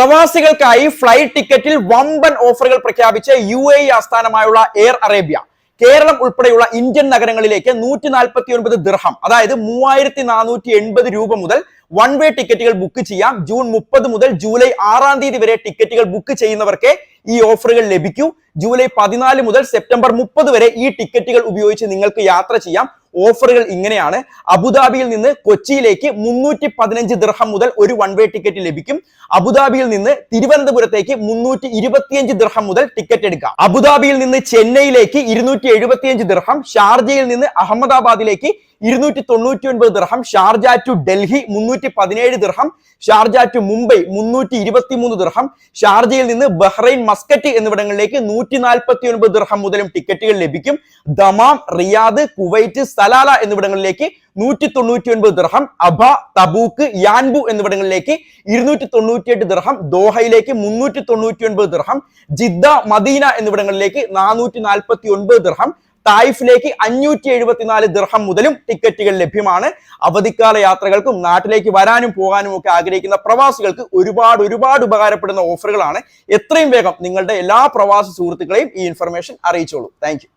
പ്രവാസികൾക്കായി flight ടിക്കറ്റിൽ വമ്പൻ ഓഫറുകൾ പ്രഖ്യാപിച്ച UAE ആസ്ഥാനമായുള്ള എയർ അറേബ്യ കേരളം ഉൾപ്പെടെയുള്ള ഇന്ത്യൻ നഗരങ്ങളിലേക്ക് 149 ദിർഹം അതായത് 3480 രൂപ മുതൽ വൺ വേ ടിക്കറ്റുകൾ ബുക്ക് ചെയ്യാം. ജൂൺ 30 മുതൽ ജൂലൈ 6 തീയതി വരെ ടിക്കറ്റുകൾ ബുക്ക് ചെയ്യുന്നവർക്ക് ഈ ഓഫറുകൾ ലഭിക്കും. ജൂലൈ 14 മുതൽ സെപ്റ്റംബർ 30 വരെ ഈ ടിക്കറ്റുകൾ ഉപയോഗിച്ച് നിങ്ങൾക്ക് യാത്ര ചെയ്യാം. ഓഫറുകൾ ഇങ്ങനെയാണ്. അബുദാബിയിൽ നിന്ന് കൊച്ചിയിലേക്ക് 315 ദിർഹം മുതൽ ഒരു വൺ വേ ടിക്കറ്റ് ലഭിക്കും. അബുദാബിയിൽ നിന്ന് തിരുവനന്തപുരത്തേക്ക് 325 ദിർഹം മുതൽ ടിക്കറ്റ് എടുക്കാം. അബുദാബിയിൽ നിന്ന് ചെന്നൈയിലേക്ക് 275 ദിർഹം, ഷാർജയിൽ നിന്ന് അഹമ്മദാബാദിലേക്ക് 299 ദിർഹം, ഷാർജ ടു ഡൽഹി 317 ദിർഹം, ഷാർജ ടു മുംബൈ 323 ദിർഹം, ഷാർജയിൽ നിന്ന് ബഹ്റൈൻ മസ്കറ്റ് എന്നിവിടങ്ങളിലേക്ക് 149 ദിർഹം മുതലും ടിക്കറ്റുകൾ ലഭിക്കും. ദമാം, റിയാദ്, കുവൈറ്റ്, സലാല എന്നിവിടങ്ങളിലേക്ക് 199 ദിർഹം, അബ, തബൂക്ക്, യാൻബു എന്നിവിടങ്ങളിലേക്ക് 298 ദിർഹം, ദോഹയിലേക്ക് 399 ദിർഹം, ജിദ്ദ, മദീന എന്നിവിടങ്ങളിലേക്ക് 449 ദിർഹം, തായിഫിലേക്ക് 574 ദിർഹം മുതലും ടിക്കറ്റുകൾ ലഭ്യമാണ്. അവധിക്കാല യാത്രകൾക്കും നാട്ടിലേക്ക് വരാനും പോകാനും ഒക്കെ ആഗ്രഹിക്കുന്ന പ്രവാസികൾക്ക് ഒരുപാട് ഉപകാരപ്പെടുന്ന ഓഫറുകളാണ്. എത്രയും വേഗം നിങ്ങളുടെ എല്ലാ പ്രവാസി സുഹൃത്തുക്കളെയും ഈ ഇൻഫർമേഷൻ അറിയിച്ചോളൂ. താങ്ക്